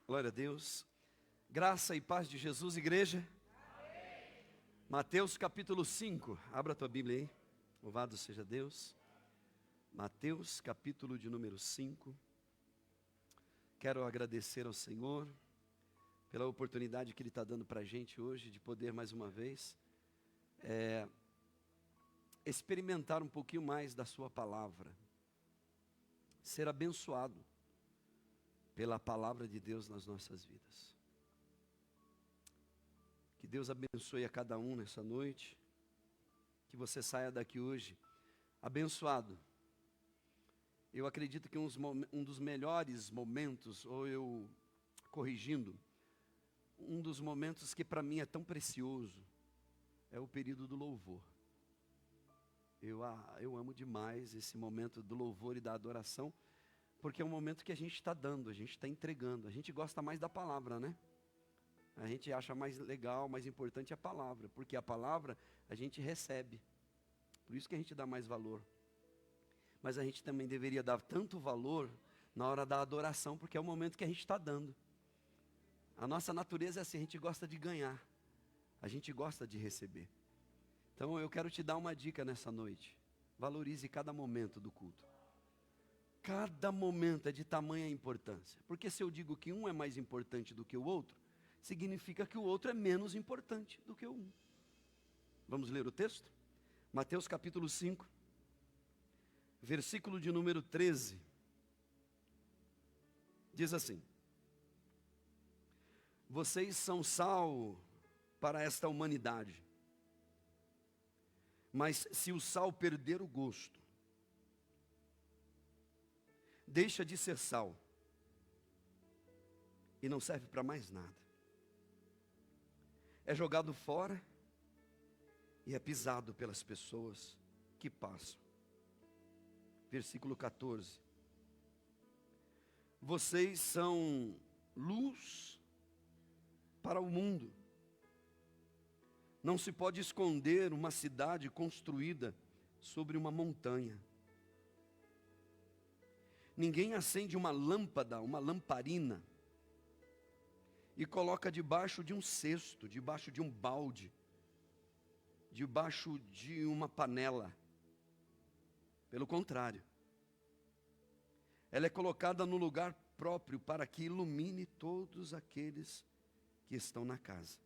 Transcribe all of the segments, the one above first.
Glória a Deus. Graça e paz de Jesus, igreja. Amém. Mateus capítulo 5. Abra a tua Bíblia aí. Louvado seja Deus. Mateus capítulo de número 5. Quero agradecer ao Senhor pela oportunidade que Ele está dando para a gente hoje de poder mais uma vez experimentar um pouquinho mais da sua palavra. Ser abençoado pela palavra de Deus nas nossas vidas. Que Deus abençoe a cada um nessa noite. Que você saia daqui hoje abençoado. Eu acredito que um dos melhores momentos, ou eu corrigindo, um dos momentos que para mim é tão precioso, é o período do louvor. Eu amo demais esse momento do louvor e da adoração, porque é um momento que a gente está dando, a gente está entregando. A gente gosta mais da palavra, né? A gente acha mais legal, mais importante a palavra, porque a palavra a gente recebe. Por isso que a gente dá mais valor. Mas a gente também deveria dar tanto valor na hora da adoração, porque é o momento que a gente está dando. A nossa natureza é assim, a gente gosta de ganhar. A gente gosta de receber. Então eu quero te dar uma dica nessa noite. Valorize cada momento do culto. Cada momento é de tamanha importância. Porque se eu digo que um é mais importante do que o outro, significa que o outro é menos importante do que o um. Vamos ler o texto? Mateus capítulo 5, versículo de número 13. Diz assim: vocês são sal para esta humanidade. Mas se o sal perder o gosto, deixa de ser sal e não serve para mais nada. É jogado fora e é pisado pelas pessoas que passam. Versículo 14. Vocês são luz para o mundo. Não se pode esconder uma cidade construída sobre uma montanha. Ninguém acende uma lâmpada, uma lamparina, e coloca debaixo de um cesto, debaixo de um balde, debaixo de uma panela. Pelo contrário, ela é colocada no lugar próprio para que ilumine todos aqueles que estão na casa.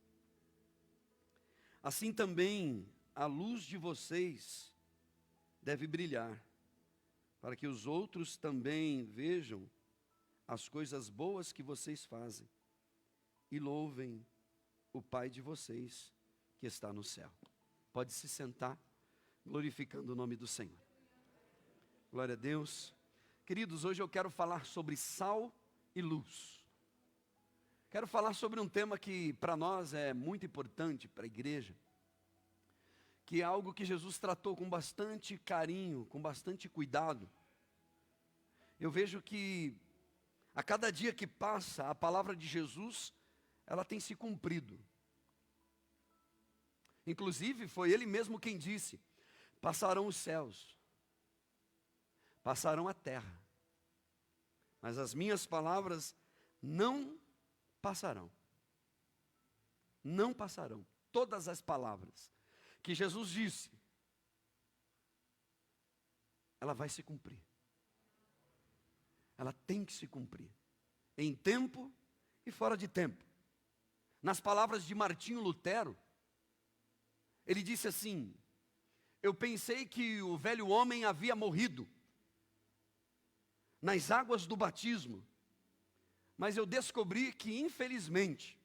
Assim também a luz de vocês deve brilhar, para que os outros também vejam as coisas boas que vocês fazem e louvem o Pai de vocês que está no céu. Pode se sentar, glorificando o nome do Senhor. Glória a Deus. Queridos, hoje eu quero falar sobre sal e luz. Quero falar sobre um tema que para nós é muito importante, para a igreja, que é algo que Jesus tratou com bastante carinho, com bastante cuidado. Eu vejo que a cada dia que passa, a palavra de Jesus, ela tem se cumprido. Inclusive, foi Ele mesmo quem disse: passarão os céus, passarão a terra, mas as minhas palavras não passarão. Não passarão. Todas as palavras que Jesus disse, ela vai se cumprir. Ela tem que se cumprir, em tempo e fora de tempo. Nas palavras de Martinho Lutero, ele disse assim: eu pensei que o velho homem havia morrido nas águas do batismo, mas eu descobri que infelizmente,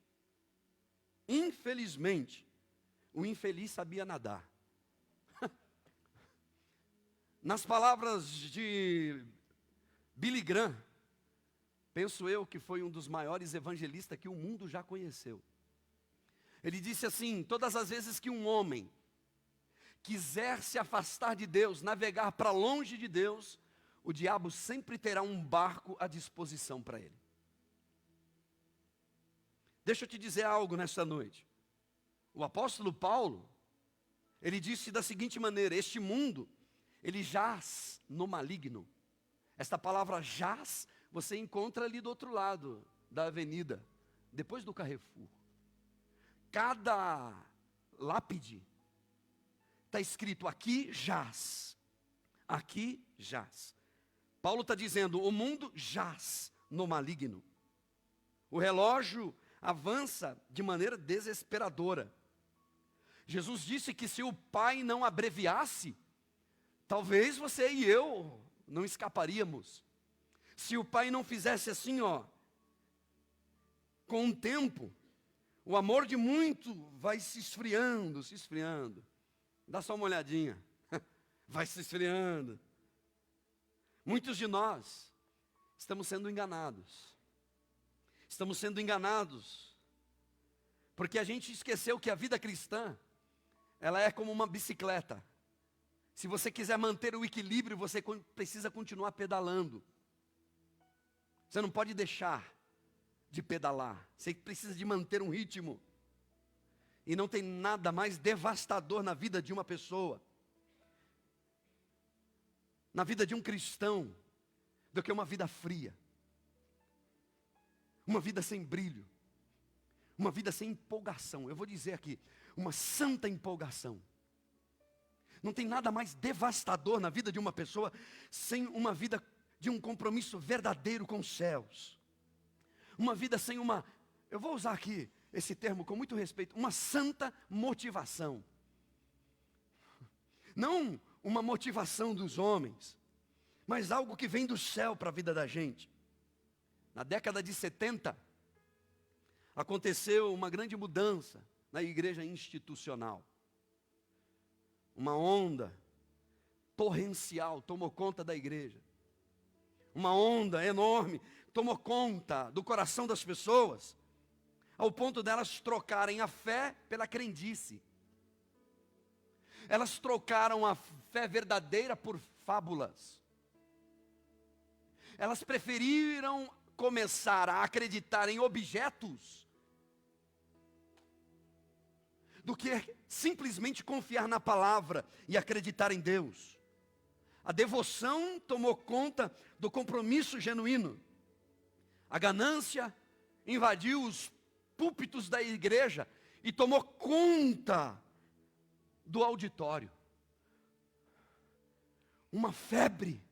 o infeliz sabia nadar. Nas palavras de Billy Graham, penso eu que foi um dos maiores evangelistas que o mundo já conheceu. Ele disse assim: todas as vezes que um homem quiser se afastar de Deus, navegar para longe de Deus, o diabo sempre terá um barco à disposição para ele. Deixa eu te dizer algo nessa noite. O apóstolo Paulo, ele disse da seguinte maneira: este mundo, ele jaz no maligno. Esta palavra jaz, você encontra ali do outro lado, da avenida, depois do Carrefour. Cada lápide está escrito: aqui jaz, aqui jaz. Paulo está dizendo: o mundo jaz no maligno. O relógio avança de maneira desesperadora. Jesus disse que se o Pai não abreviasse, talvez você e eu não escaparíamos. Se o Pai não fizesse assim, com o tempo, o amor de muito vai se esfriando, se esfriando. Dá só uma olhadinha, vai se esfriando. Muitos de nós estamos sendo enganados. Estamos sendo enganados, porque a gente esqueceu que a vida cristã, ela é como uma bicicleta. Se você quiser manter o equilíbrio, você precisa continuar pedalando. Você não pode deixar de pedalar. Você precisa de manter um ritmo. E não tem nada mais devastador na vida de uma pessoa, na vida de um cristão, do que uma vida fria. Uma vida sem brilho. Uma vida sem empolgação. Eu vou dizer aqui, uma santa empolgação. Não tem nada mais devastador na vida de uma pessoa sem uma vida de um compromisso verdadeiro com os céus. Uma vida sem eu vou usar aqui esse termo com muito respeito, uma santa motivação. Não uma motivação dos homens, mas algo que vem do céu para a vida da gente. Na década de 70, aconteceu uma grande mudança na igreja institucional. Uma onda torrencial tomou conta da igreja. Uma onda enorme tomou conta do coração das pessoas, ao ponto delas trocarem a fé pela crendice. Elas trocaram a fé verdadeira por fábulas. Elas preferiram começar a acreditar em objetos do que simplesmente confiar na palavra e acreditar em Deus. A devoção tomou conta do compromisso genuíno. A ganância invadiu os púlpitos da igreja e tomou conta do auditório. Uma febre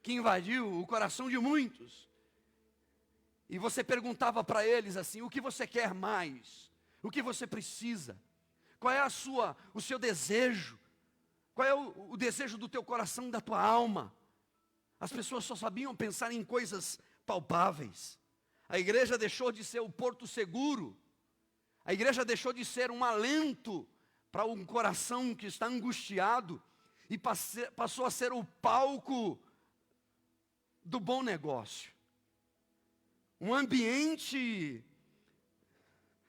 que invadiu o coração de muitos. E você perguntava para eles assim: o que você quer mais? O que você precisa? Qual é o seu desejo? Qual é o desejo do teu coração, da tua alma? As pessoas só sabiam pensar em coisas palpáveis. A igreja deixou de ser o porto seguro. A igreja deixou de ser um alento para um coração que está angustiado e passou a ser o palco do bom negócio. Um ambiente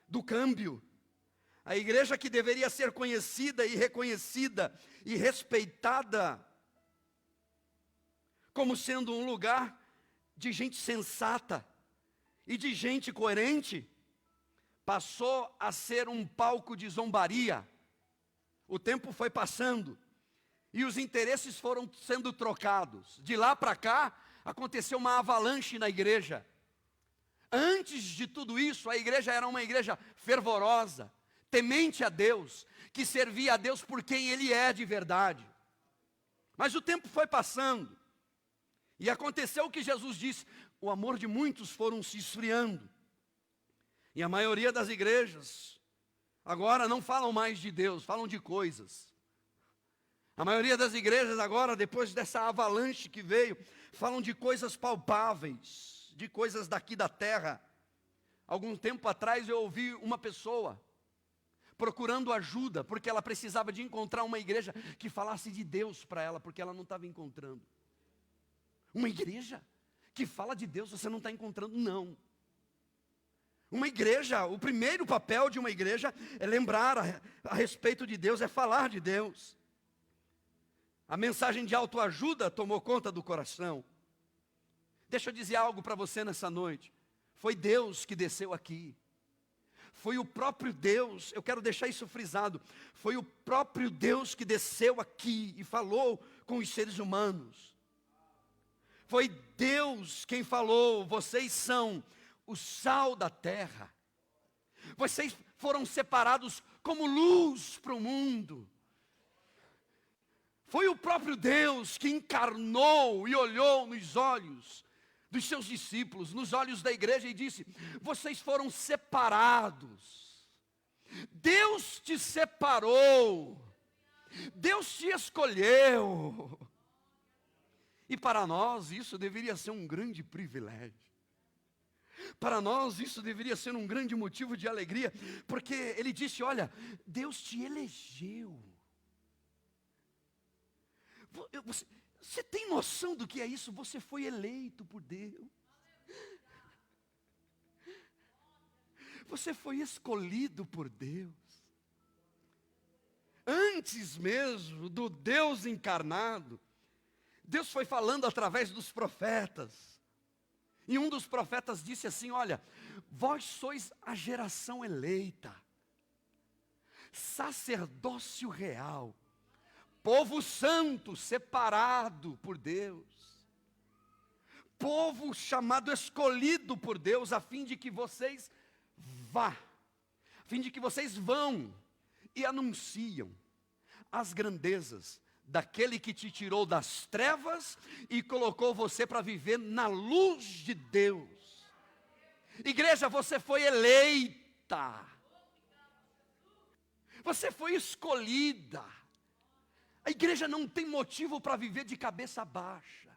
do câmbio. A igreja que deveria ser conhecida e reconhecida e respeitada como sendo um lugar de gente sensata e de gente coerente, passou a ser um palco de zombaria. O tempo foi passando e os interesses foram sendo trocados. De lá para cá, aconteceu uma avalanche na igreja. Antes de tudo isso, a igreja era uma igreja fervorosa, temente a Deus, que servia a Deus por quem Ele é de verdade. Mas o tempo foi passando, e aconteceu o que Jesus disse: o amor de muitos foram se esfriando. E a maioria das igrejas, agora não falam mais de Deus, falam de coisas. A maioria das igrejas agora, depois dessa avalanche que veio, falam de coisas palpáveis, de coisas daqui da terra. Algum tempo atrás eu ouvi uma pessoa procurando ajuda, porque ela precisava de encontrar uma igreja que falasse de Deus para ela, porque ela não estava encontrando. Uma igreja que fala de Deus, você não está encontrando, não. Uma igreja, o primeiro papel de uma igreja é lembrar a respeito de Deus, é falar de Deus. A mensagem de autoajuda tomou conta do coração. Deixa eu dizer algo para você nessa noite. Foi Deus que desceu aqui. Foi o próprio Deus, eu quero deixar isso frisado. Foi o próprio Deus que desceu aqui e falou com os seres humanos. Foi Deus quem falou: vocês são o sal da terra. Vocês foram separados como luz para o mundo. Foi o próprio Deus que encarnou e olhou nos olhos dos seus discípulos, nos olhos da igreja e disse: vocês foram separados. Deus te separou. Deus te escolheu. E para nós isso deveria ser um grande privilégio. Para nós isso deveria ser um grande motivo de alegria, porque ele disse: olha, Deus te elegeu. Você tem noção do que é isso? Você foi eleito por Deus. Você foi escolhido por Deus. Antes mesmo do Deus encarnado, Deus foi falando através dos profetas. E um dos profetas disse assim: olha, vós sois a geração eleita, sacerdócio real, povo santo, separado por Deus, povo chamado, escolhido por Deus, a fim de que vocês vão e anunciam as grandezas daquele que te tirou das trevas e colocou você para viver na luz de Deus. Igreja, você foi eleita. Você foi escolhida. A igreja não tem motivo para viver de cabeça baixa.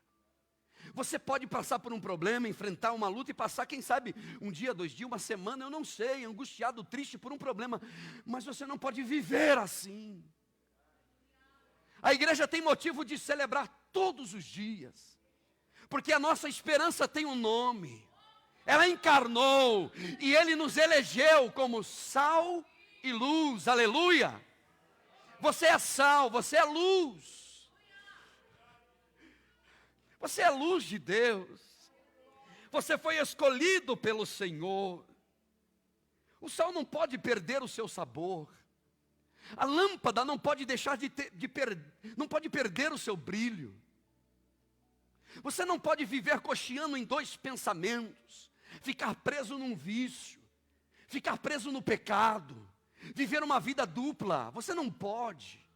Você pode passar por um problema, enfrentar uma luta e passar, quem sabe, um dia, 2 dias, uma semana, eu não sei, angustiado, triste por um problema. Mas você não pode viver assim. A igreja tem motivo de celebrar todos os dias, porque a nossa esperança tem um nome. Ela encarnou e Ele nos elegeu como sal e luz. Aleluia! Você é sal, você é luz. Você é luz de Deus. Você foi escolhido pelo Senhor. O sal não pode perder o seu sabor. A lâmpada não pode deixar não pode perder o seu brilho. Você não pode viver cocheando em 2 pensamentos, ficar preso num vício, ficar preso no pecado, viver uma vida dupla. Você não pode.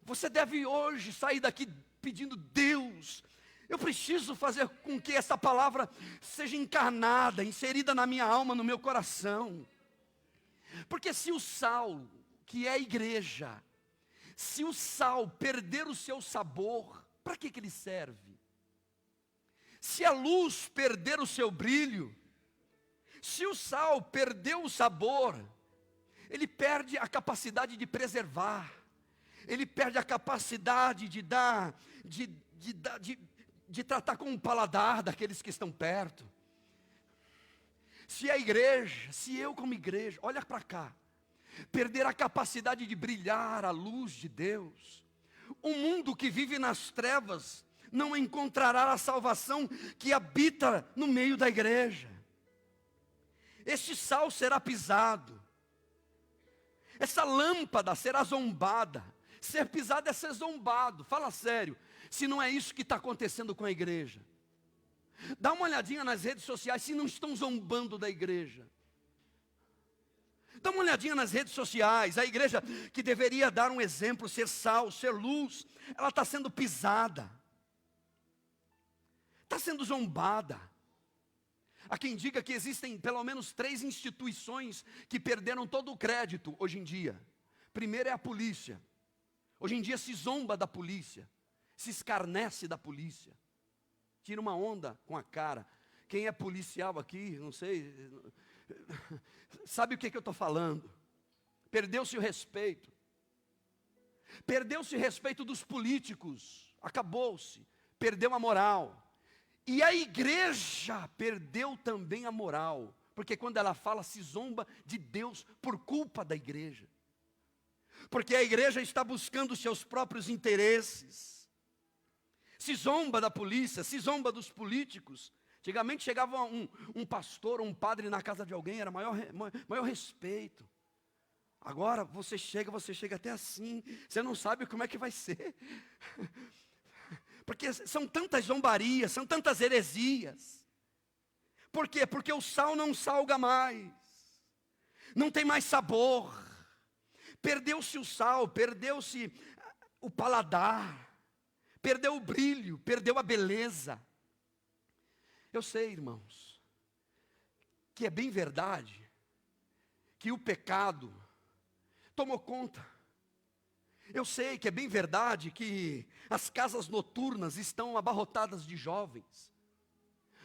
Você deve hoje sair daqui pedindo: Deus, eu preciso fazer com que essa palavra seja encarnada, inserida na minha alma, no meu coração. Porque se o sal, que é a igreja, se o sal perder o seu sabor, para que ele serve? Se a luz perder o seu brilho, se o sal perder o sabor, ele perde a capacidade de preservar, ele perde a capacidade de tratar com o paladar daqueles que estão perto. Se a igreja, se eu como igreja, olha para cá, perder a capacidade de brilhar a luz de Deus, o mundo que vive nas trevas não encontrará a salvação que habita no meio da igreja. Este sal será pisado, essa lâmpada será zombada. Ser pisado é ser zombado. Fala sério, se não é isso que está acontecendo com a igreja. Dá uma olhadinha nas redes sociais se não estão zombando da igreja. Dá uma olhadinha nas redes sociais. A igreja que deveria dar um exemplo, ser sal, ser luz, ela está sendo pisada, está sendo zombada. Há quem diga que existem pelo menos 3 instituições que perderam todo o crédito hoje em dia. Primeiro é a polícia. Hoje em dia se zomba da polícia, se escarnece da polícia, tira uma onda com a cara. Quem é policial aqui, não sei, sabe o que eu estou falando. Perdeu-se o respeito. Perdeu-se o respeito dos políticos. Acabou-se. Perdeu a moral. E a igreja perdeu também a moral. Porque quando ela fala, se zomba de Deus por culpa da igreja. Porque a igreja está buscando os seus próprios interesses. Se zomba da polícia, se zomba dos políticos. Antigamente chegava um pastor ou um padre na casa de alguém, era maior respeito. Agora você chega até assim, você não sabe como é que vai ser. Porque são tantas zombarias, são tantas heresias. Por quê? Porque o sal não salga mais. Não tem mais sabor. Perdeu-se o sal, perdeu-se o paladar. Perdeu o brilho, perdeu a beleza. Eu sei, irmãos, que é bem verdade que o pecado tomou conta. Eu sei que é bem verdade que as casas noturnas estão abarrotadas de jovens.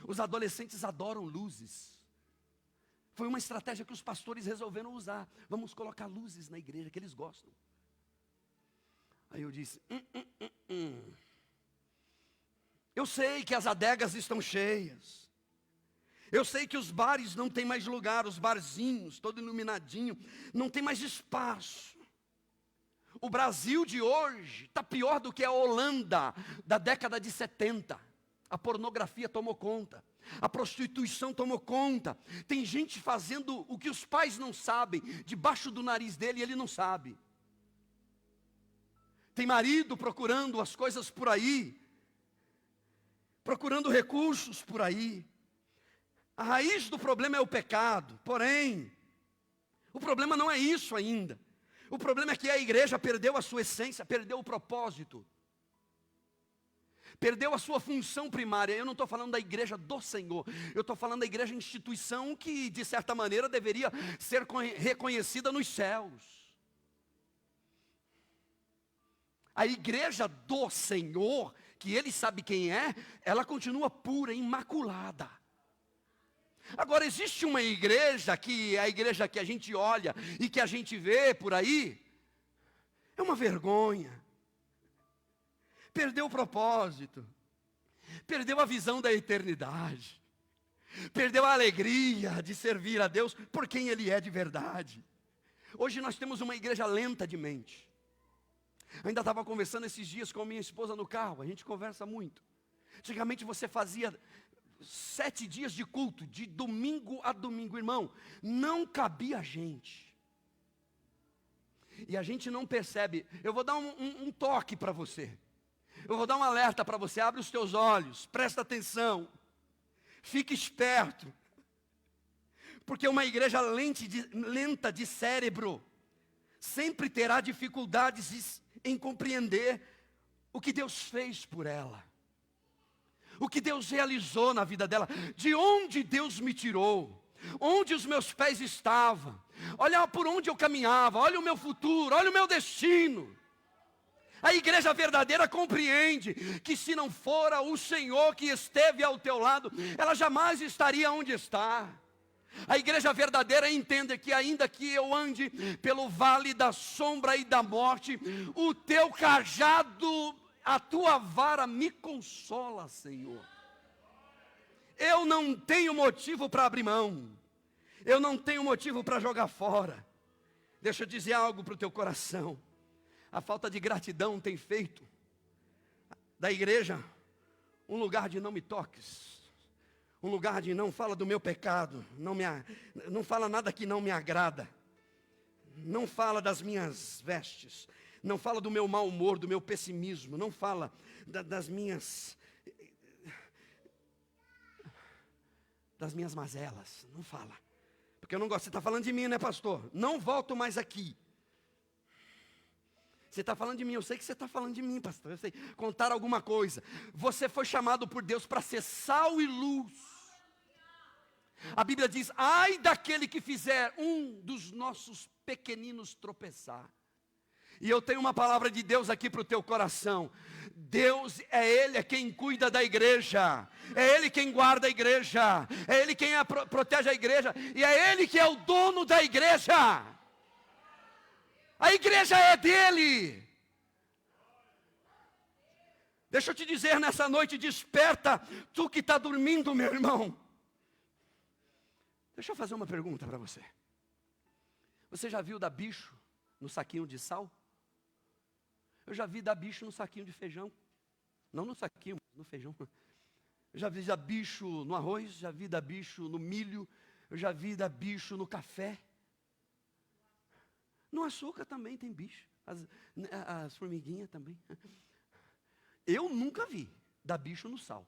Os adolescentes adoram luzes. Foi uma estratégia que os pastores resolveram usar. Vamos colocar luzes na igreja que eles gostam. Aí eu disse, Eu sei que as adegas estão cheias. Eu sei que os bares não tem mais lugar, os barzinhos, todo iluminadinho, não tem mais espaço. O Brasil de hoje está pior do que a Holanda da década de 70. A pornografia tomou conta. A prostituição tomou conta. Tem gente fazendo o que os pais não sabem, debaixo do nariz dele e ele não sabe. Tem marido procurando as coisas por aí, procurando recursos por aí. A raiz do problema é o pecado, porém, o problema não é isso ainda. O problema é que a igreja perdeu a sua essência, perdeu o propósito. Perdeu a sua função primária. Eu não estou falando da igreja do Senhor. Eu estou falando da igreja instituição que, de certa maneira, deveria ser reconhecida nos céus. A igreja do Senhor, que Ele sabe quem é, ela continua pura, imaculada. Agora, existe uma igreja que é a igreja que a gente olha e que a gente vê por aí, é uma vergonha. Perdeu o propósito, perdeu a visão da eternidade, perdeu a alegria de servir a Deus por quem Ele é de verdade. Hoje nós temos uma igreja lenta de mente. Ainda estava conversando esses dias com a minha esposa no carro, a gente conversa muito. Antigamente você fazia 7 dias de culto, de domingo a domingo, irmão, não cabia gente. E a gente não percebe. Eu vou dar um toque para você. Eu vou dar um alerta para você. Abre os teus olhos, presta atenção, fique esperto. Porque uma igreja lenta de cérebro sempre terá dificuldades em compreender o que Deus fez por ela, o que Deus realizou na vida dela, de onde Deus me tirou, onde os meus pés estavam, olha por onde eu caminhava, olha o meu futuro, olha o meu destino. A igreja verdadeira compreende que se não fora o Senhor que esteve ao teu lado, ela jamais estaria onde está. A igreja verdadeira entende que ainda que eu ande pelo vale da sombra e da morte, o teu cajado, a tua vara me consola, Senhor. Eu não tenho motivo para abrir mão. Eu não tenho motivo para jogar fora. Deixa eu dizer algo para o teu coração. A falta de gratidão tem feito da igreja um lugar de não me toques. Um lugar de não fala do meu pecado. Não fala nada que não me agrada. Não fala das minhas vestes. Não fala do meu mau humor, do meu pessimismo. Não fala das minhas mazelas. Não fala. Porque eu não gosto. Você está falando de mim, né, pastor? Não volto mais aqui. Você está falando de mim, eu sei que você está falando de mim, pastor. Eu sei. Contar alguma coisa. Você foi chamado por Deus para ser sal e luz. A Bíblia diz, ai daquele que fizer um dos nossos pequeninos tropeçar. E eu tenho uma palavra de Deus aqui para o teu coração. Deus Ele é quem cuida da igreja. É Ele quem guarda a igreja. É Ele quem protege a igreja. E é Ele que é o dono da igreja. A igreja é dele. Deixa eu te dizer nessa noite, desperta, tu que está dormindo, meu irmão. Deixa eu fazer uma pergunta para você. Você já viu dar bicho no saquinho de sal? Eu já vi dar bicho no saquinho de feijão. Não no saquinho, mas no feijão. Eu já vi dar bicho no arroz, já vi dar bicho no milho, eu já vi dar bicho no café. No açúcar também tem bicho, as formiguinhas também. Eu nunca vi dar bicho no sal.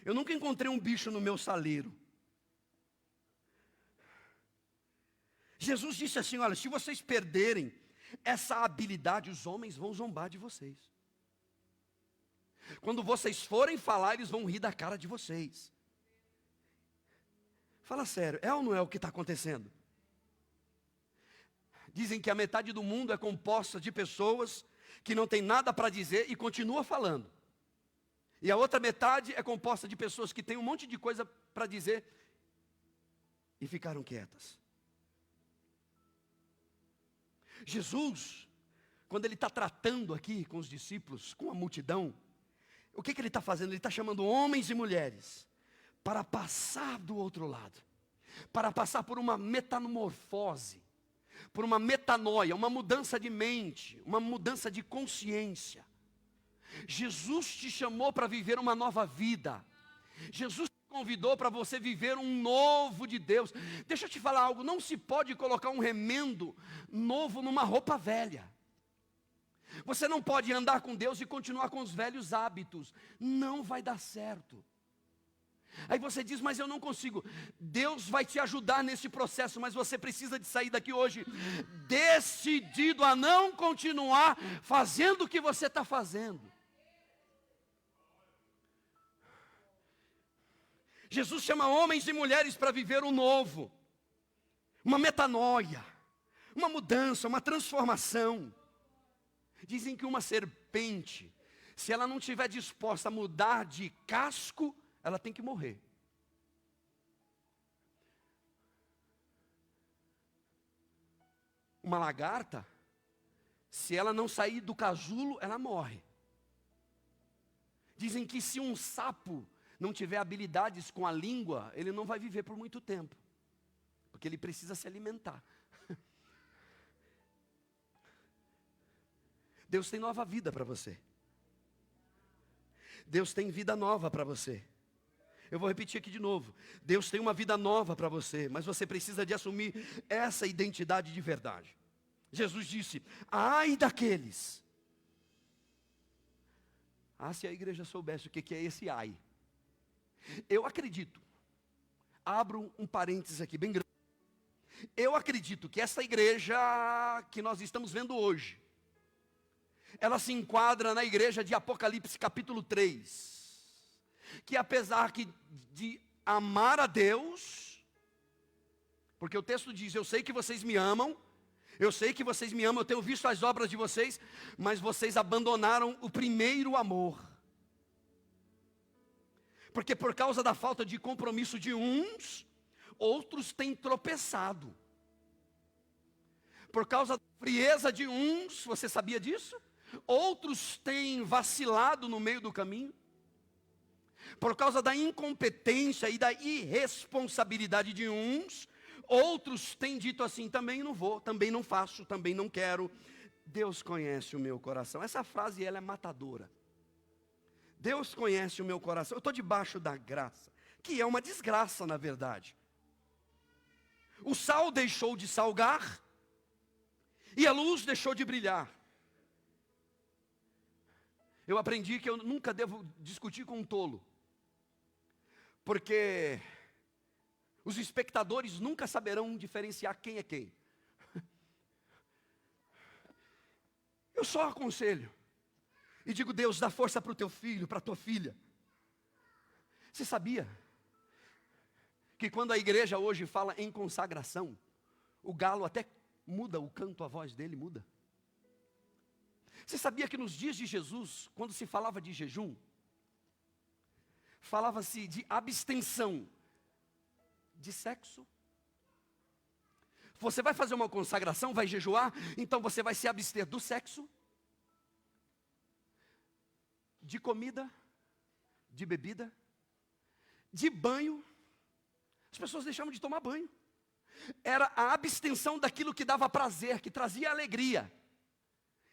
Eu nunca encontrei um bicho no meu saleiro. Jesus disse assim, olha, se vocês perderem essa habilidade, os homens vão zombar de vocês. Quando vocês forem falar, eles vão rir da cara de vocês. Fala sério, é ou não é o que está acontecendo? Dizem que a metade do mundo é composta de pessoas que não tem nada para dizer e continua falando. E a outra metade é composta de pessoas que têm um monte de coisa para dizer e ficaram quietas. Jesus, quando ele está tratando aqui com os discípulos, com a multidão, o que ele está fazendo? Ele está chamando homens e mulheres para passar do outro lado, para passar por uma metamorfose, por uma metanoia, uma mudança de mente, uma mudança de consciência. Jesus te chamou para viver uma nova vida. Jesus te convidou para você viver um novo de Deus. Deixa eu te falar algo, não se pode colocar um remendo novo numa roupa velha. Você não pode andar com Deus e continuar com os velhos hábitos. Não vai dar certo. Aí você diz, mas eu não consigo. Deus vai te ajudar nesse processo, mas você precisa de sair daqui hoje decidido a não continuar fazendo o que você está fazendo. Jesus chama homens e mulheres para viver o novo, uma metanoia, uma mudança, uma transformação. Dizem que uma serpente, se ela não estiver disposta a mudar de casco, ela tem que morrer. Uma lagarta, se ela não sair do casulo, ela morre. Dizem que se um sapo não tiver habilidades com a língua, ele não vai viver por muito tempo, porque ele precisa se alimentar. Deus tem nova vida para você. Deus tem vida nova para você. Eu vou repetir aqui de novo. Deus tem uma vida nova para você, mas você precisa de assumir essa identidade de verdade. Jesus disse, ai daqueles. Se a igreja soubesse o que é esse ai. Eu acredito, abro um parênteses aqui bem grande. Eu acredito que essa igreja que nós estamos vendo hoje, ela se enquadra na igreja de Apocalipse capítulo 3, que apesar de amar a Deus, porque o texto diz, eu sei que vocês me amam, eu tenho visto as obras de vocês, mas vocês abandonaram o primeiro amor. Porque por causa da falta de compromisso de uns, outros têm tropeçado. Por causa da frieza de uns, você sabia disso? Outros têm vacilado no meio do caminho. Por causa da incompetência e da irresponsabilidade de uns, outros têm dito assim, também não vou, também não faço, também não quero. Deus conhece o meu coração. Essa frase, ela é matadora. Deus conhece o meu coração. Eu estou debaixo da graça, que é uma desgraça na verdade. O sal deixou de salgar e a luz deixou de brilhar. Eu aprendi que eu nunca devo discutir com um tolo, porque os espectadores nunca saberão diferenciar quem é quem. Eu só aconselho e digo, Deus, dá força para o teu filho, para a tua filha. Você sabia que quando a igreja hoje fala em consagração, o galo até muda o canto, a voz dele muda? Você sabia que nos dias de Jesus, quando se falava de jejum, falava-se de abstenção de sexo? Você vai fazer uma consagração, vai jejuar, então você vai se abster do sexo, de comida, de bebida, de banho. As pessoas deixavam de tomar banho. Era a abstenção daquilo que dava prazer, que trazia alegria.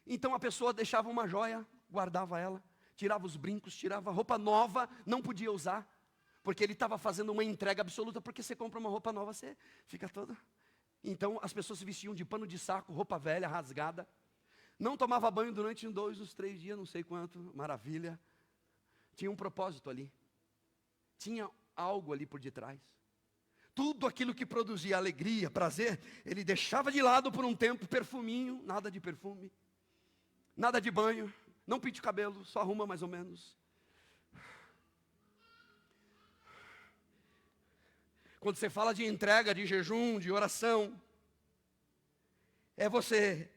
Então a pessoa deixava uma joia, guardava ela, tirava os brincos, tirava a roupa nova, não podia usar, porque ele estava fazendo uma entrega absoluta, porque você compra uma roupa nova, você fica toda. Então as pessoas se vestiam de pano de saco, roupa velha, rasgada. Não tomava banho durante 2 ou 3 dias, não sei quanto, maravilha. Tinha um propósito ali. tinha algo ali por detrás. Tudo aquilo que produzia alegria, prazer, ele deixava de lado por um tempo. Perfuminho, nada de perfume, nada de banho, não pinte o cabelo, só arruma mais ou menos. Quando você fala de entrega, de jejum, de oração, é você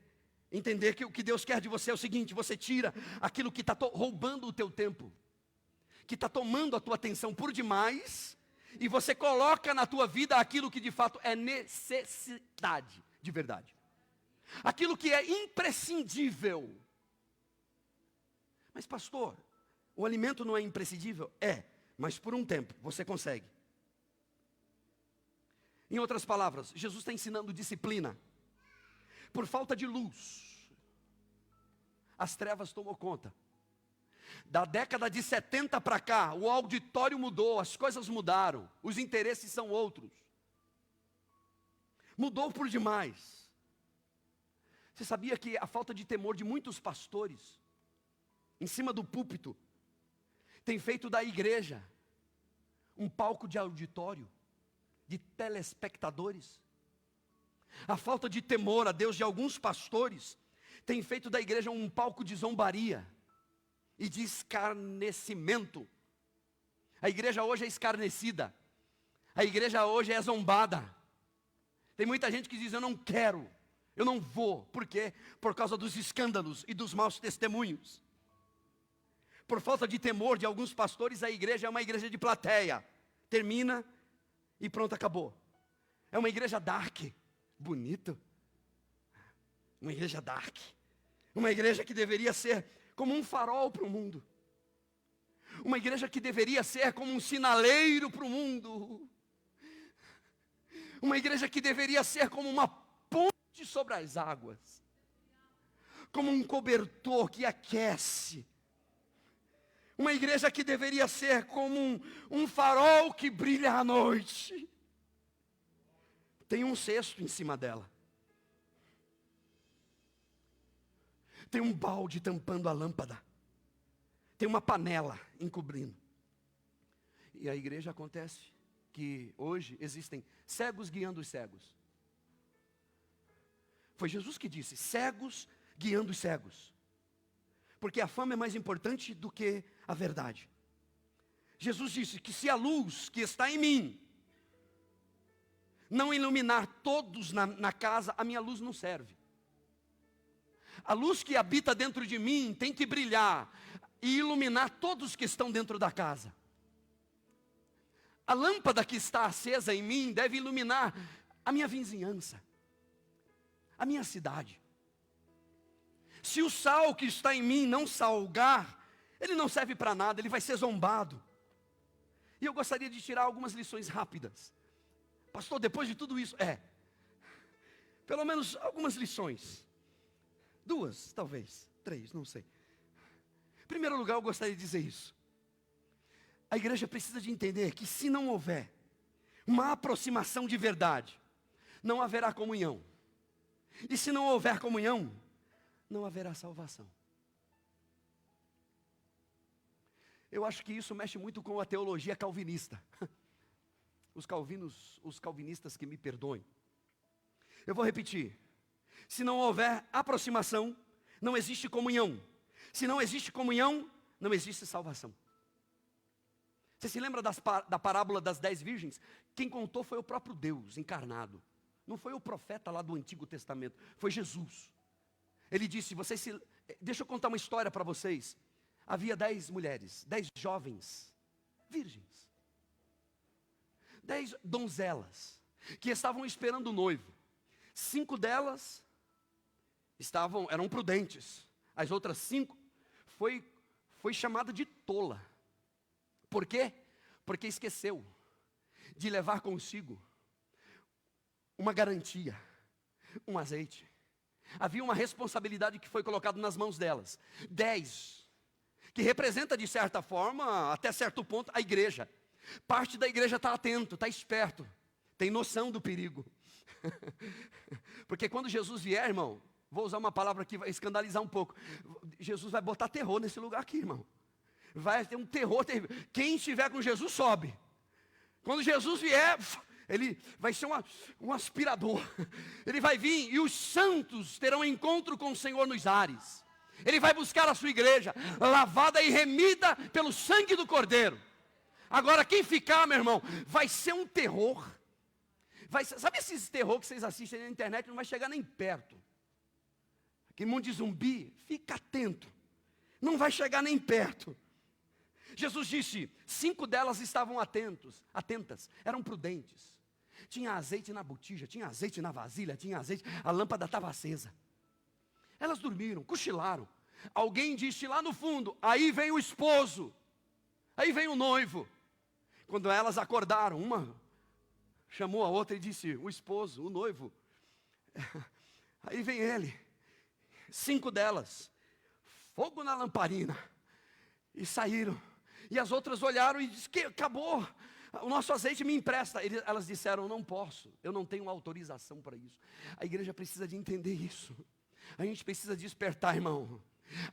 entender que o que Deus quer de você é o seguinte: você tira aquilo que está roubando o teu tempo, que está tomando a tua atenção por demais, e você coloca na tua vida aquilo que de fato é necessidade, de verdade. Aquilo que é imprescindível. Mas pastor, o alimento não é imprescindível? É, mas por um tempo você consegue. Em outras palavras, Jesus está ensinando disciplina. Por falta de luz, as trevas tomou conta. Da década de 70 para cá, o auditório mudou, as coisas mudaram, os interesses são outros. Mudou por demais. Você sabia que a falta de temor de muitos pastores, em cima do púlpito, tem feito da igreja um palco de auditório, de telespectadores? A falta de temor a Deus de alguns pastores tem feito da igreja um palco de zombaria e de escarnecimento. A igreja hoje é escarnecida, a igreja hoje é zombada. Tem muita gente que diz: eu não quero, eu não vou. Por quê? Por causa dos escândalos e dos maus testemunhos. Por falta de temor de alguns pastores, a igreja é uma igreja de plateia. Termina e pronto, acabou. É uma igreja dark, bonito. Uma igreja dark. Uma igreja que deveria ser como um farol para o mundo. Uma igreja que deveria ser como um sinaleiro para o mundo. Uma igreja que deveria ser como uma ponte sobre as águas. Como um cobertor que aquece. Uma igreja que deveria ser como um farol que brilha à noite. Tem um cesto em cima dela. Tem um balde tampando a lâmpada. Tem uma panela encobrindo. E a igreja acontece que hoje existem cegos guiando os cegos. Foi Jesus que disse: cegos guiando os cegos. Porque a fama é mais importante do que a verdade. Jesus disse que se a luz que está em mim não iluminar todos na casa, a minha luz não serve. A luz que habita dentro de mim tem que brilhar e iluminar todos que estão dentro da casa. A lâmpada que está acesa em mim deve iluminar a minha vizinhança, a minha cidade. Se o sal que está em mim não salgar, ele não serve para nada, ele vai ser zombado. E eu gostaria de tirar algumas lições rápidas. Pastor, depois de tudo isso, pelo menos algumas lições. 2, talvez, 3, não sei. Em primeiro lugar, eu gostaria de dizer isso. A igreja precisa de entender que se não houver uma aproximação de verdade, não haverá comunhão. E se não houver comunhão, não haverá salvação. Eu acho que isso mexe muito com a teologia calvinista. Os calvinistas que me perdoem. Eu vou repetir. Se não houver aproximação, não existe comunhão. Se não existe comunhão, não existe salvação. Você se lembra da parábola das 10 virgens? Quem contou foi o próprio Deus encarnado. Não foi o profeta lá do Antigo Testamento, foi Jesus. Ele disse: deixa eu contar uma história para vocês. Havia 10 mulheres, 10 jovens, virgens. 10 donzelas, que estavam esperando o noivo. 5 delas eram prudentes. As outras 5 foi chamada de tola. Por quê? Porque esqueceu de levar consigo uma garantia, um azeite. Havia uma responsabilidade que foi colocada nas mãos delas. 10, que representa de certa forma, até certo ponto, a igreja. Parte da igreja está atento, está esperto, tem noção do perigo. Porque quando Jesus vier, irmão, vou usar uma palavra que vai escandalizar um pouco. Jesus vai botar terror nesse lugar aqui, irmão. Vai ter um terror terrível. Quem estiver com Jesus sobe. Quando Jesus vier, ele vai ser um aspirador. Ele vai vir e os santos terão encontro com o Senhor nos ares. Ele vai buscar a sua igreja, lavada e remida pelo sangue do Cordeiro. Agora quem ficar, meu irmão, vai ser um terror. Sabe esses terror que vocês assistem na internet? Não vai chegar nem perto. Aquele mundo de zumbi, fica atento. Não vai chegar nem perto. Jesus disse, 5 delas estavam atentas, eram prudentes. Tinha azeite na botija, tinha azeite na vasilha, tinha azeite, a lâmpada estava acesa. Elas dormiram, cochilaram. Alguém disse lá no fundo, aí vem o esposo, aí vem o noivo. Quando elas acordaram, uma chamou a outra e disse, o esposo, o noivo, aí vem ele. 5 delas, fogo na lamparina, e saíram. E as outras olharam e disseram, que acabou, o nosso azeite me empresta. Elas disseram, não posso, eu não tenho autorização para isso. A igreja precisa de entender isso. A gente precisa despertar, irmão.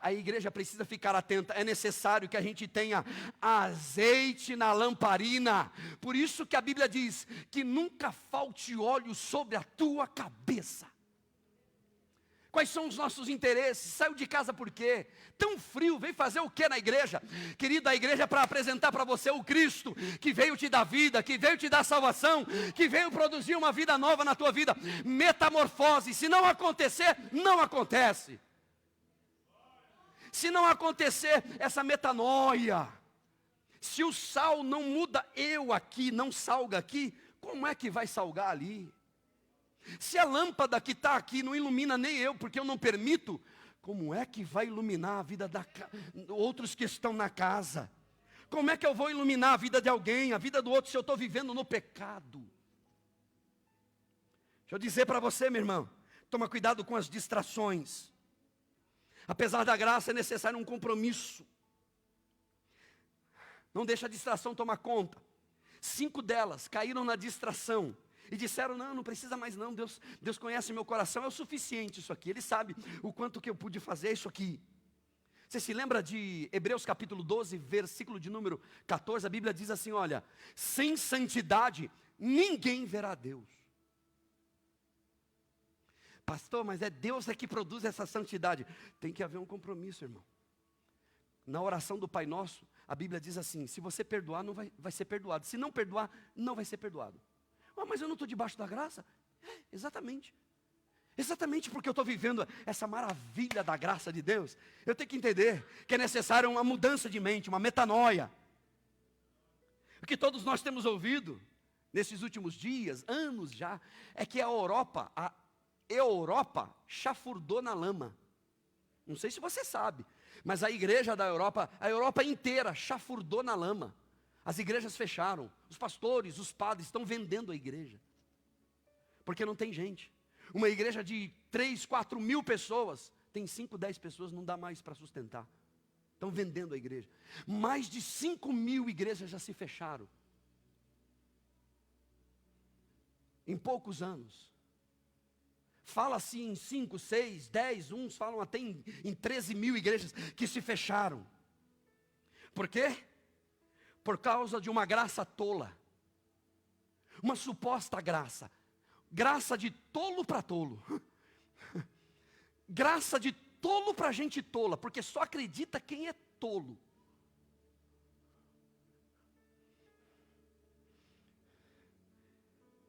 A igreja precisa ficar atenta. É necessário que a gente tenha azeite na lamparina. Por isso que a Bíblia diz que nunca falte óleo sobre a tua cabeça. Quais são os nossos interesses? Saiu de casa por quê? Tão frio, veio fazer o que na igreja? Querido, a igreja é para apresentar para você o Cristo, que veio te dar vida, que veio te dar salvação, que veio produzir uma vida nova na tua vida. Metamorfose, se não acontecer, não acontece. Se não acontecer essa metanoia, se o sal não muda eu aqui, não salga aqui, como é que vai salgar ali? Se a lâmpada que está aqui não ilumina nem eu, porque eu não permito, como é que vai iluminar a vida outros que estão na casa? Como é que eu vou iluminar a vida de alguém, a vida do outro, se eu estou vivendo no pecado? Deixa eu dizer para você, meu irmão, toma cuidado com as distrações. Apesar da graça, é necessário um compromisso. Não deixa a distração tomar conta. 5 delas caíram na distração. E disseram, não precisa mais não, Deus conhece meu coração, é o suficiente isso aqui. Ele sabe o quanto que eu pude fazer isso aqui. Você se lembra de Hebreus capítulo 12, versículo de número 14? A Bíblia diz assim, olha, sem santidade ninguém verá Deus. Pastor, mas é Deus que produz essa santidade. Tem que haver um compromisso, irmão. Na oração do Pai Nosso, a Bíblia diz assim, se você perdoar, não vai ser perdoado. Se não perdoar, não vai ser perdoado. Mas eu não estou debaixo da graça? Exatamente. Exatamente porque eu estou vivendo essa maravilha da graça de Deus. Eu tenho que entender que é necessário uma mudança de mente, uma metanoia. O que todos nós temos ouvido nesses últimos dias, anos já, é que a Europa chafurdou na lama. Não sei se você sabe, mas a igreja da Europa, a Europa inteira chafurdou na lama. As igrejas fecharam, os pastores, os padres estão vendendo a igreja. Porque não tem gente. Uma igreja de 3, 4 mil pessoas, tem 5, 10 pessoas, não dá mais para sustentar. Estão vendendo a igreja. Mais de 5 mil igrejas já se fecharam. Em poucos anos. Fala-se em 5, 6, 10, uns falam até em 13 mil igrejas que se fecharam. Por quê? Por causa de uma graça tola. Uma suposta graça. Graça de tolo para tolo. Graça de tolo para gente tola, porque só acredita quem é tolo.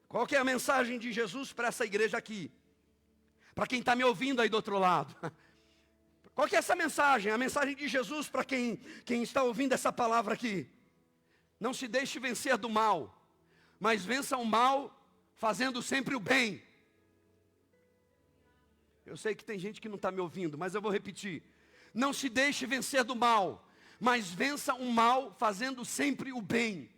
Qual que é a mensagem de Jesus para essa igreja aqui? Para quem está me ouvindo aí do outro lado. Qual que é essa mensagem? A mensagem de Jesus para quem está ouvindo essa palavra aqui. Não se deixe vencer do mal, mas vença o mal fazendo sempre o bem. Eu sei que tem gente que não está me ouvindo, mas eu vou repetir. Não se deixe vencer do mal, mas vença o mal fazendo sempre o bem.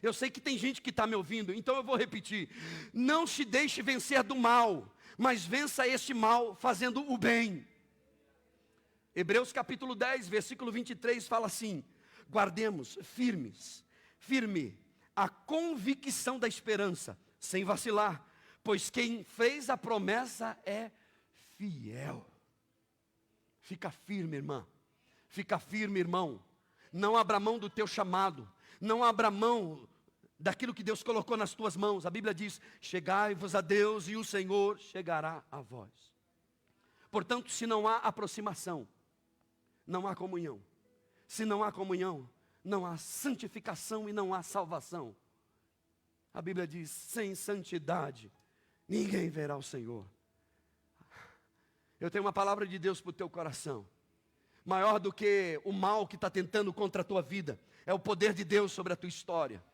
Eu sei que tem gente que está me ouvindo, então eu vou repetir. Não se deixe vencer do mal, mas vença este mal fazendo o bem. Hebreus capítulo 10, versículo 23 fala assim: guardemos firme a convicção da esperança, sem vacilar, pois quem fez a promessa é fiel. Fica firme, irmã. Fica firme, irmão. Não abra mão do teu chamado. Não abra mão daquilo que Deus colocou nas tuas mãos. A Bíblia diz: chegai-vos a Deus e o Senhor chegará a vós. Portanto, se não há aproximação, não há comunhão. Se não há comunhão, não há santificação e não há salvação. A Bíblia diz: sem santidade, ninguém verá o Senhor. Eu tenho uma palavra de Deus para o teu coração. Maior do que o mal que está tentando contra a tua vida, é o poder de Deus sobre a tua história.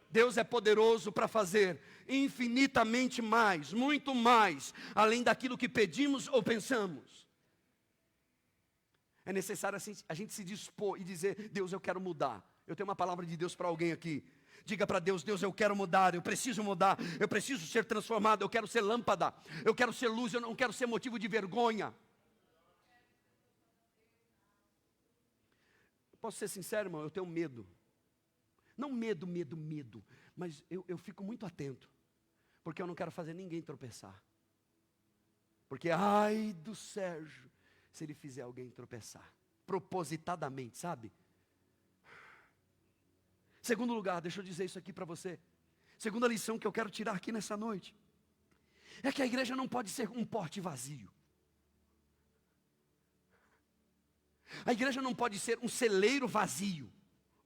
Deus é poderoso para fazer infinitamente mais, muito mais, além daquilo que pedimos ou pensamos. É necessário assim, a gente se dispor e dizer: Deus, eu quero mudar. Eu tenho uma palavra de Deus para alguém aqui. Diga para Deus: Deus, eu quero mudar, eu preciso ser transformado, eu quero ser lâmpada, eu quero ser luz, eu não quero ser motivo de vergonha. Posso ser sincero, irmão? Eu tenho medo. Não medo, mas eu fico muito atento, porque eu não quero fazer ninguém tropeçar. Porque ai do Sérgio, se ele fizer alguém tropeçar, propositadamente, sabe? Segundo lugar, deixa eu dizer isso aqui para você. Segunda lição que eu quero tirar aqui nessa noite, é que a igreja não pode ser um porte vazio. A igreja não pode ser um celeiro vazio,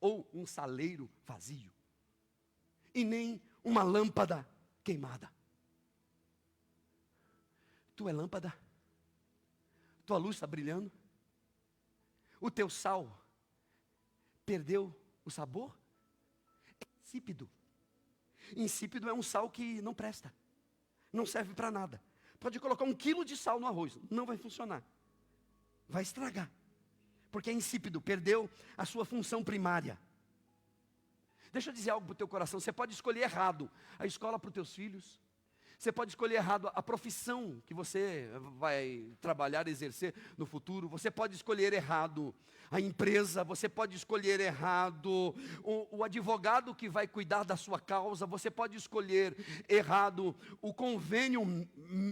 ou um saleiro vazio, e nem uma lâmpada queimada. Tu é lâmpada? Tua luz está brilhando? O teu sal perdeu o sabor? É insípido. Insípido é um sal que não presta, não serve para nada. Pode colocar 1 quilo de sal no arroz, não vai funcionar, vai estragar, porque é insípido, perdeu a sua função primária. Deixa eu dizer algo para o teu coração: você pode escolher errado a escola para os teus filhos, você pode escolher errado a profissão que você vai trabalhar, exercer no futuro, você pode escolher errado a empresa, você pode escolher errado o advogado que vai cuidar da sua causa, você pode escolher errado o convênio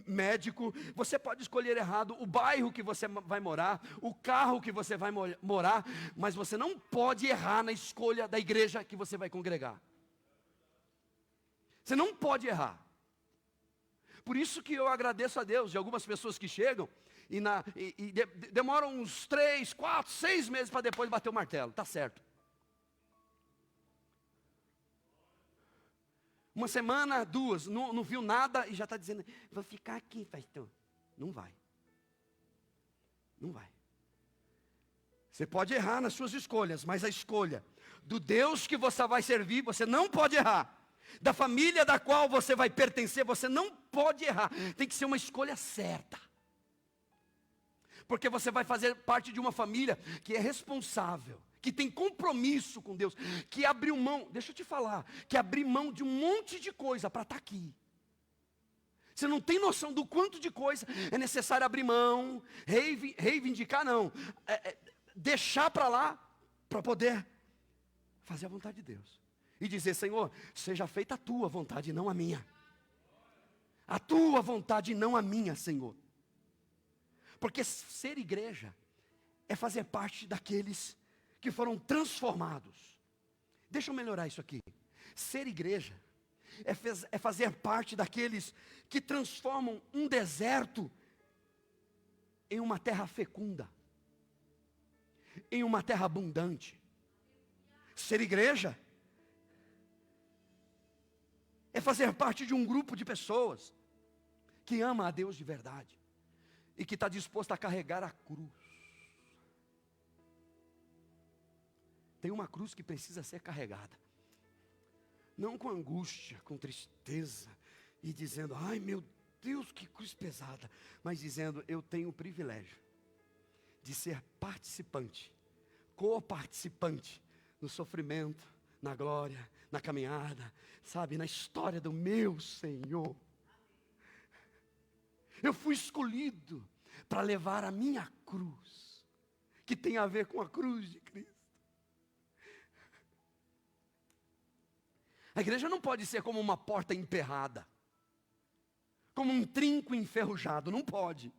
médico, você pode escolher errado o bairro que você vai morar, o carro que você vai morar, mas você não pode errar na escolha da igreja que você vai congregar. Você não pode errar. Por isso que eu agradeço a Deus de algumas pessoas que chegam e demoram uns 3, 4, 6 meses para depois bater o martelo. Está certo. Uma semana, 2, não viu nada e já está dizendo: vou ficar aqui, pastor. Não vai. Não vai. Você pode errar nas suas escolhas, mas a escolha do Deus que você vai servir, você não pode errar. Da família da qual você vai pertencer, você não pode errar. Tem que ser uma escolha certa. Porque você vai fazer parte de uma família que é responsável, que tem compromisso com Deus, que abriu mão, deixa eu te falar, que abriu mão de um monte de coisa para estar aqui. Você não tem noção do quanto de coisa é necessário abrir mão, reivindicar não, deixar para lá, para poder fazer a vontade de Deus. E dizer: Senhor, seja feita a tua vontade, não a minha. A tua vontade, não a minha, Senhor. Porque ser igreja é fazer parte daqueles que foram transformados. Deixa eu melhorar isso aqui. Ser igreja é fazer parte daqueles que transformam um deserto em uma terra fecunda, em uma terra abundante. Ser igreja é fazer parte de um grupo de pessoas que ama a Deus de verdade e que está disposto a carregar a cruz. Tem uma cruz que precisa ser carregada, não com angústia, com tristeza e dizendo: ai meu Deus, que cruz pesada, mas dizendo: eu tenho o privilégio de ser participante, co-participante no sofrimento, na glória, na caminhada, sabe, na história do meu Senhor. Eu fui escolhido para levar a minha cruz, que tem a ver com a cruz de Cristo. A igreja não pode ser como uma porta emperrada, como um trinco enferrujado, não pode.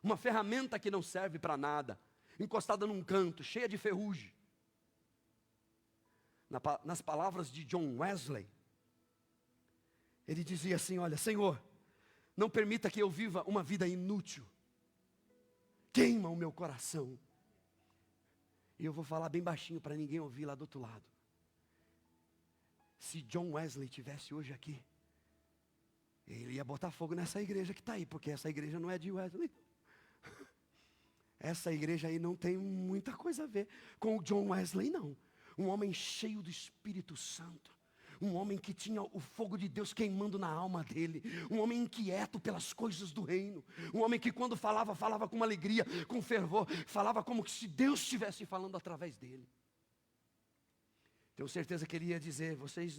Uma ferramenta que não serve para nada. encostada num canto, cheia de ferrugem. Nas palavras de John Wesley, ele dizia assim: olha, Senhor, não permita que eu viva uma vida inútil. Queima o meu coração. E eu vou falar bem baixinho para ninguém ouvir lá do outro lado. Se John Wesley estivesse hoje aqui, ele ia botar fogo nessa igreja que está aí, porque essa igreja não é de Wesley. Essa igreja aí não tem muita coisa a ver com o John Wesley, não. Um homem cheio do Espírito Santo. Um homem que tinha o fogo de Deus queimando na alma dele. Um homem inquieto pelas coisas do reino. Um homem que quando falava, falava com uma alegria, com fervor. Falava como se Deus estivesse falando através dele. Tenho certeza que ele ia dizer: vocês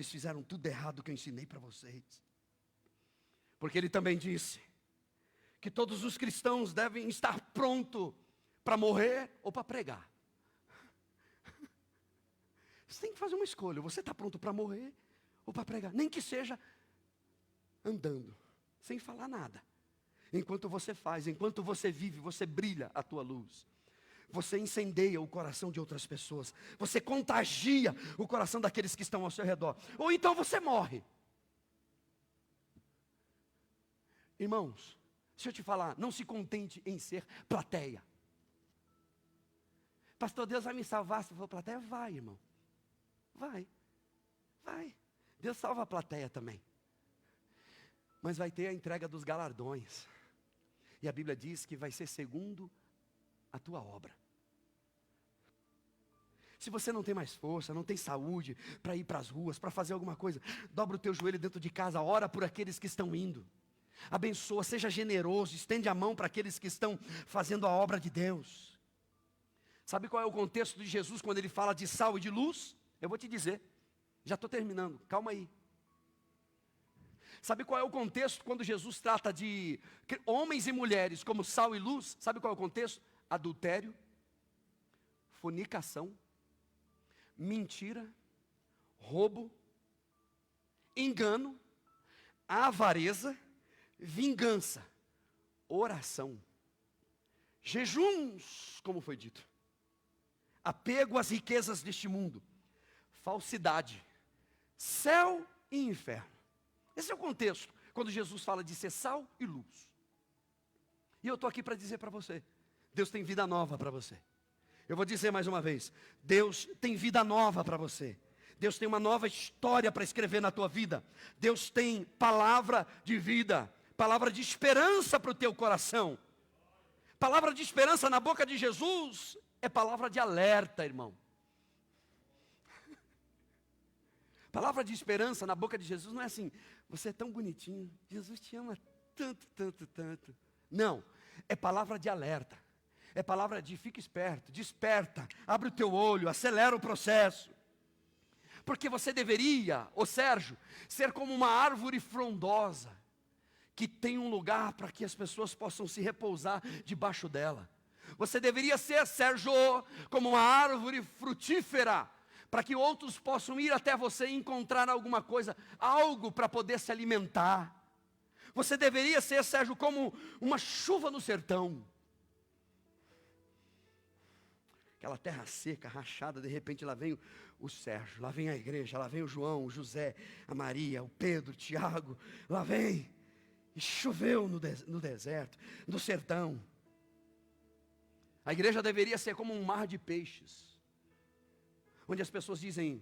fizeram tudo errado que eu ensinei para vocês. Porque ele também disse que todos os cristãos devem estar prontos para morrer ou para pregar. Você tem que fazer uma escolha. Você está pronto para morrer ou para pregar? Nem que seja andando, sem falar nada. Enquanto você faz, enquanto você vive, você brilha a tua luz. Você incendeia o coração de outras pessoas. Você contagia o coração daqueles que estão ao seu redor. Ou então você morre. Irmãos, deixa eu te falar, não se contente em ser plateia. Pastor, Deus vai me salvar se for plateia? Vai, irmão. Vai. Deus salva a plateia também. Mas vai ter a entrega dos galardões. E a Bíblia diz que vai ser segundo a tua obra. Se você não tem mais força, não tem saúde para ir para as ruas, para fazer alguma coisa, dobra o teu joelho dentro de casa, ora por aqueles que estão indo. Abençoa, seja generoso, estende a mão para aqueles que estão fazendo a obra de Deus. Sabe qual é o contexto de Jesus quando ele fala de sal e de luz? Eu vou te dizer, já estou terminando, calma aí. Sabe qual é o contexto quando Jesus trata de homens e mulheres como sal e luz? Sabe qual é o contexto? Adultério, fornicação, mentira, roubo, engano, avareza, vingança, oração, jejuns, como foi dito, apego às riquezas deste mundo, falsidade, céu e inferno. Esse é o contexto, quando Jesus fala de ser sal e luz. E eu estou aqui para dizer para você, Deus tem vida nova para você. Eu vou dizer mais uma vez, Deus tem vida nova para você. Deus tem uma nova história para escrever na tua vida. Deus tem palavra de vida, palavra de esperança para o teu coração. Palavra de esperança na boca de Jesus é palavra de alerta, irmão. Palavra de esperança na boca de Jesus não é assim: você é tão bonitinho, Jesus te ama tanto, tanto, tanto. Não, é palavra de alerta. É palavra de fica esperto, desperta, abre o teu olho, acelera o processo. Porque você deveria, ô Sérgio, ser como uma árvore frondosa, que tem um lugar para que as pessoas possam se repousar debaixo dela. Você deveria ser, Sérgio, como uma árvore frutífera, para que outros possam ir até você e encontrar alguma coisa, algo para poder se alimentar. Você deveria ser, Sérgio, como uma chuva no sertão. Aquela terra seca, rachada, de repente lá vem o Sérgio, lá vem a igreja, lá vem o João, o José, a Maria, o Pedro, o Tiago, lá vem. E choveu no deserto, no sertão. A igreja deveria ser como um mar de peixes, onde as pessoas dizem: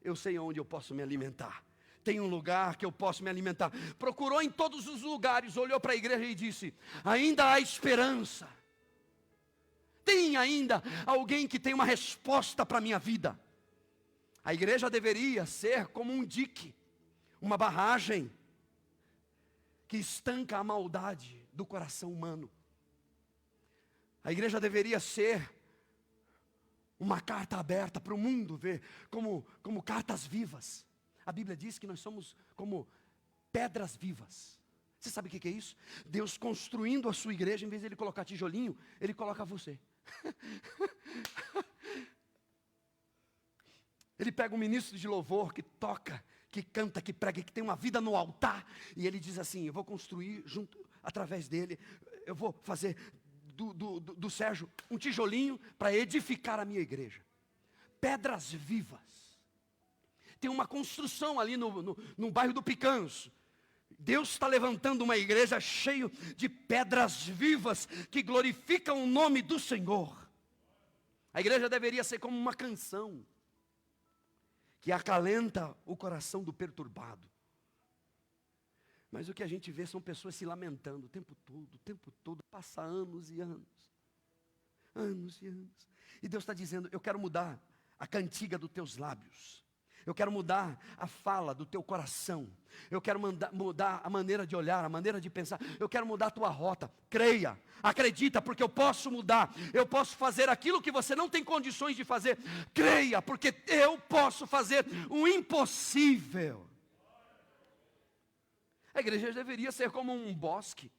eu sei onde eu posso me alimentar. Tem um lugar que eu posso me alimentar. Procurou em todos os lugares, olhou para a igreja e disse: ainda há esperança. Tem ainda alguém que tem uma resposta para a minha vida. A igreja deveria ser como um dique, uma barragem, que estanca a maldade do coração humano. A igreja deveria ser uma carta aberta para o mundo ver, como cartas vivas. A Bíblia diz que nós somos como pedras vivas. Você sabe o que é isso? Deus construindo a sua igreja, em vez de Ele colocar tijolinho, Ele coloca você. Ele pega um ministro de louvor que toca, que canta, que prega, que tem uma vida no altar, e ele diz assim: eu vou construir junto, através dele, eu vou fazer do Sérgio um tijolinho para edificar a minha igreja. Pedras vivas. Tem uma construção ali no bairro do Picanço. Deus está levantando uma igreja cheia de pedras vivas que glorificam o nome do Senhor. A igreja deveria ser como uma canção que acalenta o coração do perturbado. Mas o que a gente vê são pessoas se lamentando o tempo todo, passa anos e anos. Anos e anos. E Deus está dizendo, eu quero mudar a cantiga dos teus lábios. Eu quero mudar a fala do teu coração. Eu quero mudar a maneira de olhar, a maneira de pensar. Eu quero mudar a tua rota. Creia, acredita, porque eu posso mudar. Eu posso fazer aquilo que você não tem condições de fazer. Creia, porque eu posso fazer o impossível. A igreja deveria ser como um bosque,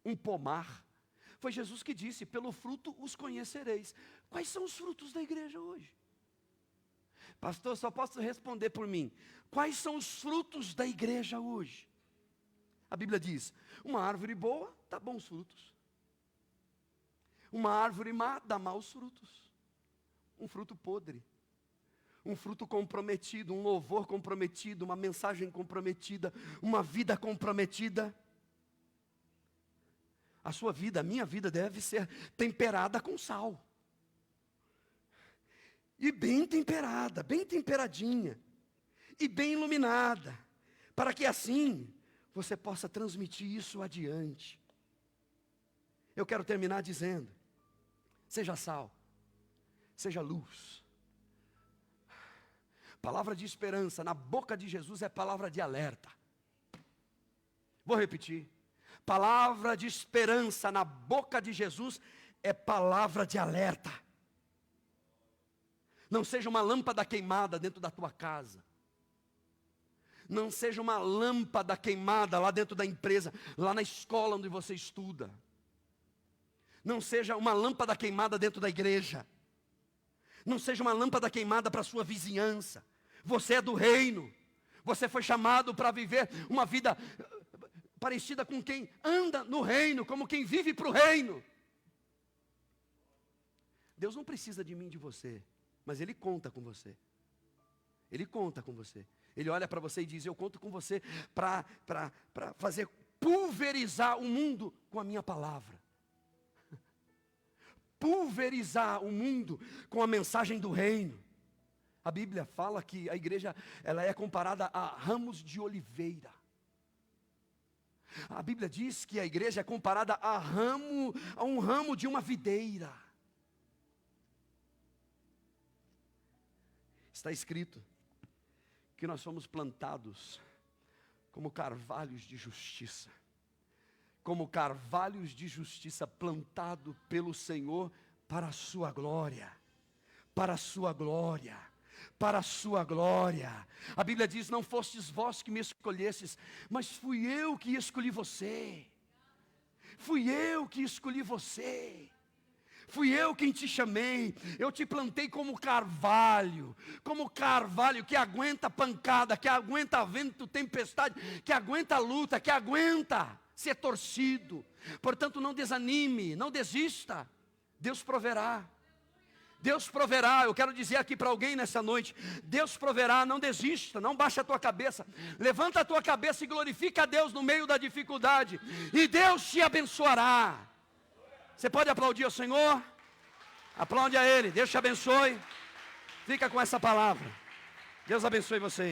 um pomar. Foi Jesus que disse, pelo fruto os conhecereis. Quais são os frutos da igreja hoje? Pastor, só posso responder por mim. Quais são os frutos da igreja hoje? A Bíblia diz, uma árvore boa dá bons frutos. Uma árvore má dá maus frutos. Um fruto podre. Um fruto comprometido, um louvor comprometido, uma mensagem comprometida, uma vida comprometida. A sua vida, a minha vida deve ser temperada com sal. E bem temperada, bem temperadinha. E bem iluminada. Para que assim você possa transmitir isso adiante. Eu quero terminar dizendo, seja sal, seja luz. Palavra de esperança na boca de Jesus é palavra de alerta. Vou repetir. Palavra de esperança na boca de Jesus é palavra de alerta. Não seja uma lâmpada queimada dentro da tua casa. Não seja uma lâmpada queimada lá dentro da empresa, lá na escola onde você estuda. Não seja uma lâmpada queimada dentro da igreja. Não seja uma lâmpada queimada para a sua vizinhança. Você é do reino. Você foi chamado para viver uma vida parecida com quem anda no reino, como quem vive para o reino. Deus não precisa de mim e de você, mas Ele conta com você. Ele conta com você. Ele olha para você e diz, eu conto com você para fazer pulverizar o mundo com a minha palavra. Pulverizar o mundo com a mensagem do reino. A Bíblia fala que a igreja ela é comparada a ramos de oliveira. A Bíblia diz que a igreja é comparada a um ramo de uma videira. Está escrito que nós somos plantados como carvalhos de justiça. Como carvalhos de justiça plantado pelo Senhor para a sua glória. Para a sua glória. Para a sua glória. A Bíblia diz, não fostes vós que me escolhestes, mas fui eu que escolhi você. Fui eu que escolhi você. Fui eu quem te chamei. Eu te plantei como carvalho que aguenta pancada, que aguenta vento, tempestade, que aguenta luta, que aguenta ser torcido. Portanto, não desanime, não desista. Deus proverá. Deus proverá. Eu quero dizer aqui para alguém nessa noite, Deus proverá, não desista, não baixe a tua cabeça. Levanta a tua cabeça e glorifica a Deus no meio da dificuldade. E Deus te abençoará. Você pode aplaudir ao Senhor? Aplaude a Ele, Deus te abençoe. Fica com essa palavra. Deus abençoe você.